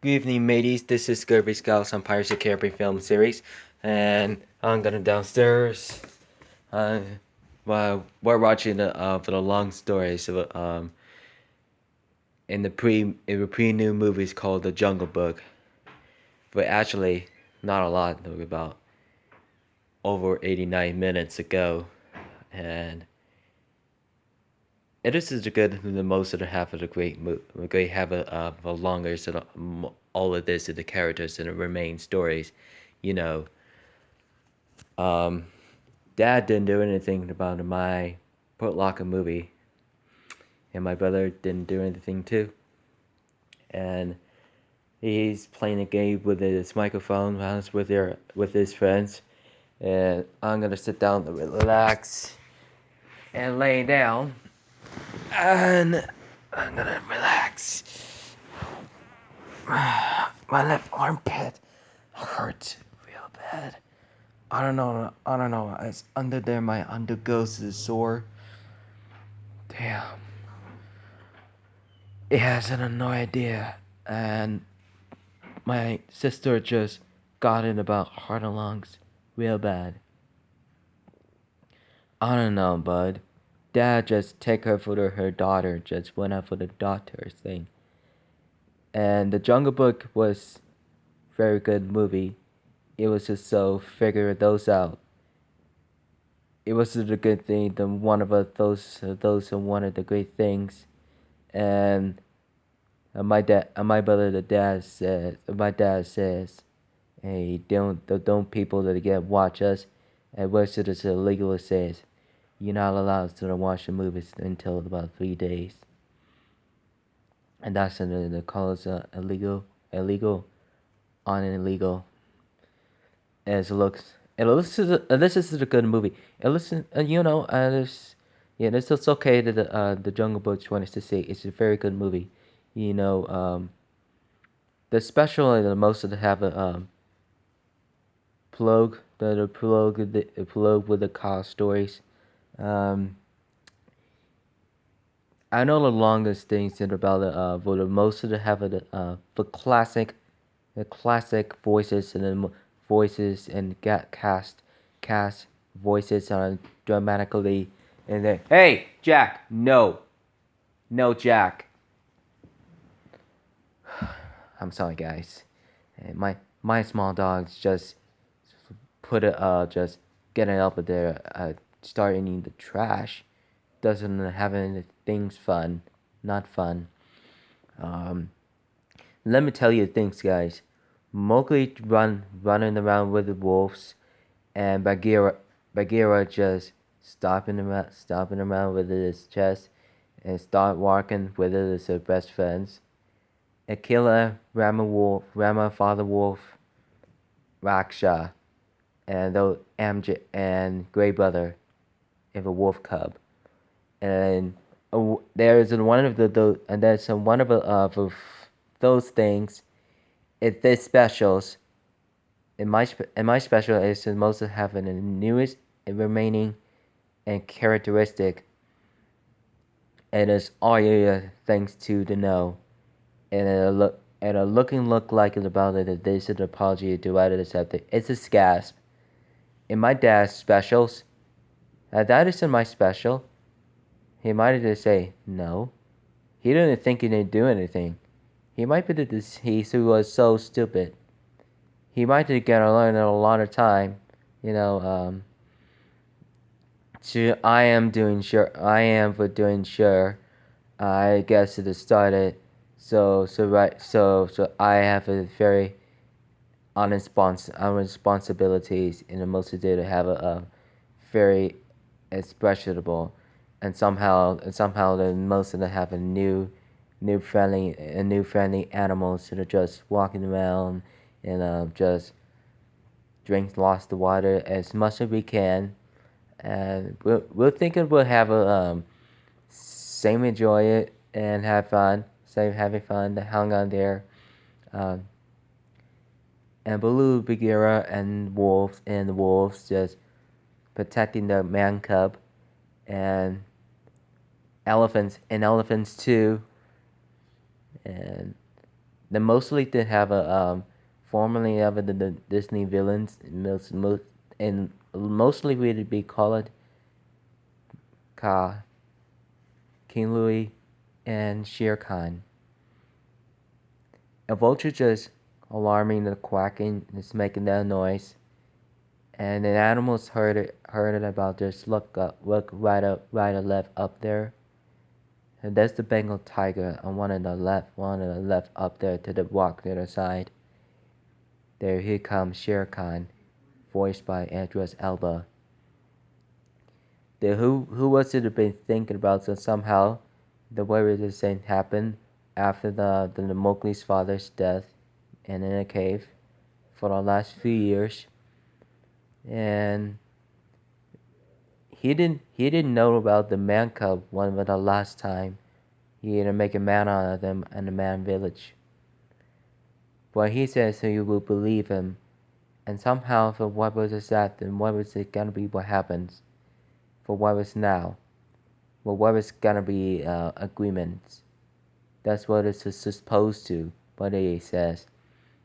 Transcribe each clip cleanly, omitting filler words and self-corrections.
Good evening, mateys. This is Kirby Scouts on Pirates of the Caribbean film series, and I'm gonna downstairs. Uh, well, we're watching for the long stories of in the pre-new movies called The Jungle Book, but actually not a lot. About over 89 minutes ago, and it is good the most of the half of the great half of the longer so all of this of the characters and the remain stories, you know. Um, Dad didn't do anything about my Port Locker movie, and my brother didn't do anything too. And he's playing a game with his microphone while he's with his friends. And I'm gonna sit down and relax and lay down, and I'm gonna relax. My left armpit hurts real bad. I don't know. It's under there. My undergoes is sore. Damn. It has no idea. And my sister just got in about heart and lungs real bad. I don't know, bud. Dad just take her for her daughter, just went out for the doctor's thing. And The Jungle Book was very good movie. It was just so figure those out. It was a good thing. The one of those are one of the great things. And my brother, my dad says, hey, don't people that get watch us. And worse it is illegal. It says you're not allowed to watch the movies until about 3 days, and that's in the colors illegal, on and illegal. As it looks, this is a good movie. It listen, this, yeah, it's okay that the Jungle Book wanted to say it's a very good movie. You know, the special and the most of the have a the prologue with the car stories. Um, I know the longest things in about for the most of the have the classic voices and then voices and get cast voices on dramatically and then hey Jack, no Jack. I'm sorry guys. And my small dogs just put it just getting up there start eating the trash doesn't have any things fun, not fun. um Let me tell you things, guys. Mowgli running around with the wolves, and Bagheera just stopping around with his chest, and start walking with his best friends. Akela, Rama Father Wolf, Raksha, and those Amj and Grey Brother, and a wolf cub. And there is one of and there's one of those things. It's this specials. In my special is the most having the newest and remaining and characteristic, and it's all your things to the know, and a looking look like it about it. This is an apology to write it accept it. It's a gasp. In my dad's specials, that isn't my special. He might just say no. He didn't think he didn't do anything. He might be this. He was so stupid. He might get to learn in a lot of time. You know. So I am doing sure. I am for doing sure. I guess it started. So I have a very responsibilities in the most to do to have a very expressible, and somehow the most of them have a new friendly animals that are just walking around and just drink lots of water as much as we can, and we'll think it will have a same enjoy it and have fun, same having fun, hung on there. Um, and Baloo, Bagheera, and the wolves just protecting the man cub, and elephants too, and they mostly did have a formerly of the Disney villains, and mostly would be called Ka, King Louis, and Shere Khan. A vulture just alarming the quacking, is making that noise, and the animals heard it about just look right or left up there. And that's the Bengal tiger on one of the left up there to the walk to the side. There he comes Shere Khan, voiced by Idris Elba. Who was it have been thinking about that somehow the way this thing happened after the Mowgli's father's death and in a cave for the last few years, and he didn't know about the man cub one of the last time he had to make a man out of them in the man village. But he says so you will believe him, and somehow for what was it that, then what was it gonna be what happens for what was now? Well, what was gonna be agreements? That's what it's supposed to. But he says,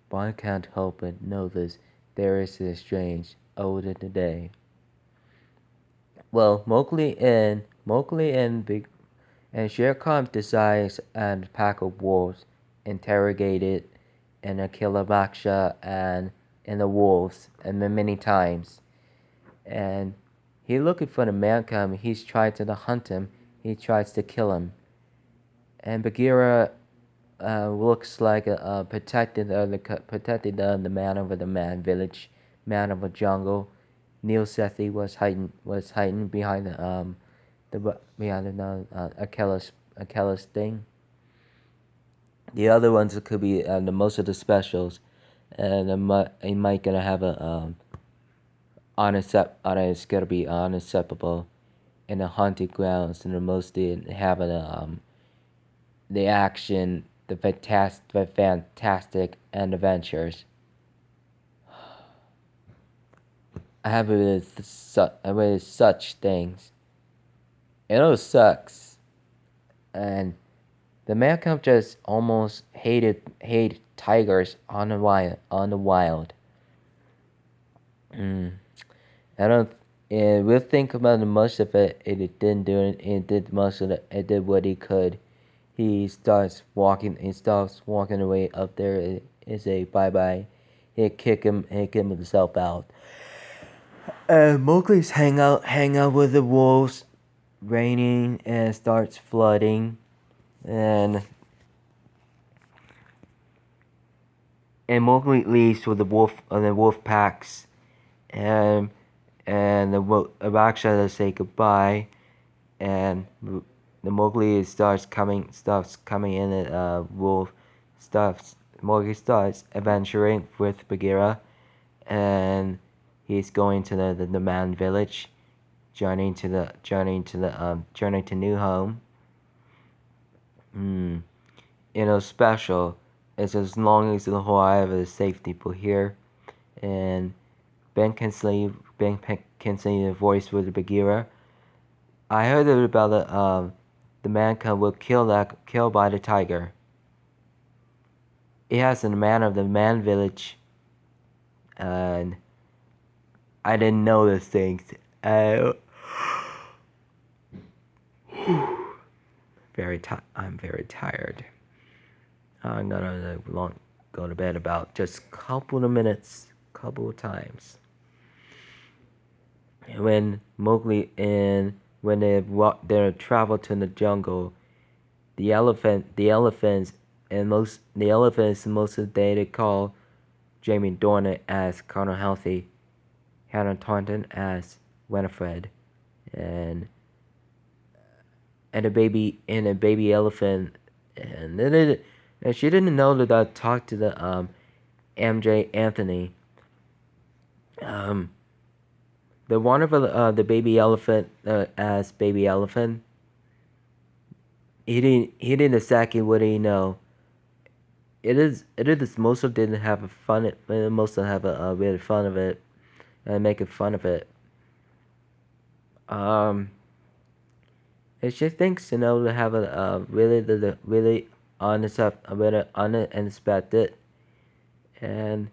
but I can't help but notice there is a strange older today. Well, Mowgli and Shere Khan decides and a pack of wolves interrogated and kill Baksha and the wolves and many times. And he looking for the man cub. He's trying to hunt him. He tries to kill him. And Bagheera looks like protected the man of the man village, man of the jungle. Neil Sethi was hiding behind the Achilles thing. The other ones could be the most of the specials, and it might gonna have a it's gonna be unacceptable in the haunted grounds, and the mostly having the action, the fantastic and adventures. I have it with such things. It all sucks, and the Malcolm just almost hate tigers on the wild. Mm. I don't. And we'll think about the most of it. It didn't do it. It did most of it. It did what he could. He starts walking. He starts walking away up there. It is a bye bye. He kick him. He kick himself out. Mowgli's hang out with the wolves. Raining and starts flooding, and Mowgli leaves with the wolf packs, and the Raksha say goodbye, and the Mowgli starts coming in at wolf stuff. Mowgli starts adventuring with Bagheera, and he's going to the man village, journey to new home. Special. It's as long as the whole eye of the safety people here, and Ben Kingsley the voice with Bagheera. I heard about the man cub was killed by the tiger. It has the man of the man village, and I didn't know those things. I'm very tired. I'm gonna go to bed about just a couple of minutes, couple of times. When Mowgli and when they travel to the jungle, the elephants most of the day they call Jamie Dornan as Colonel Healthy, Hannah Taunton as Winifred, and a baby elephant, and she didn't know that I talked to the MJ Anthony. The one of the baby elephant as baby elephant. He didn't exactly what he know. It is most of didn't have a fun. Most of have a really fun of it, and making fun of it. It just thinks to have a really unexpected, and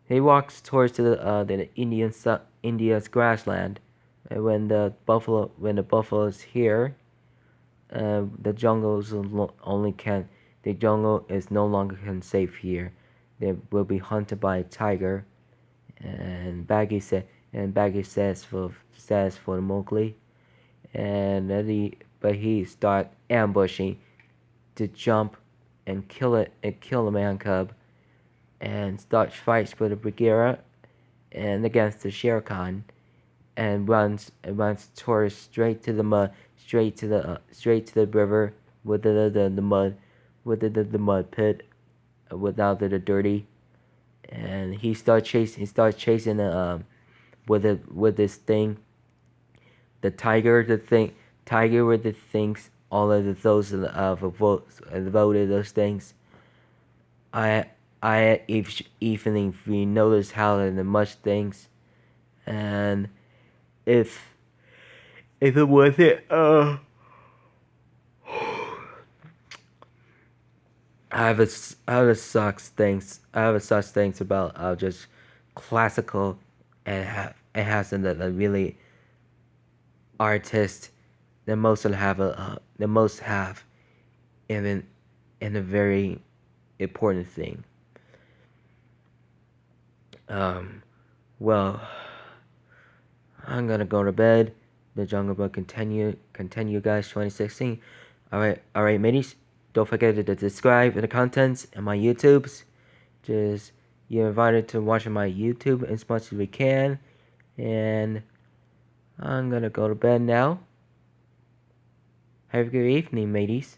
he walks towards the Indian's grassland. And when the buffaloes here, the the jungle is no longer can safe here. They will be hunted by a tiger. And Baggy says for Mowgli, but he start ambushing to jump and kill the man cub, and starts fights with the Bagheera and against the Shere Khan, and runs towards straight to the river with the mud, with the mud pit, without the dirty, and he starts chasing with this thing, the tiger, tiger with the things, all of those voted those things. I if we notice how the much things, and if it was it I have a such things about just classical, and has a really artist that most will have the most have in a very important thing. Um, well, I'm gonna go to bed. The Jungle Book continue, guys. 2016. All right, mateys. Don't forget to subscribe to the contents and my YouTubes. Just you're invited to watch my YouTube as much as we can, and I'm gonna go to bed now. Have a good evening, mateys.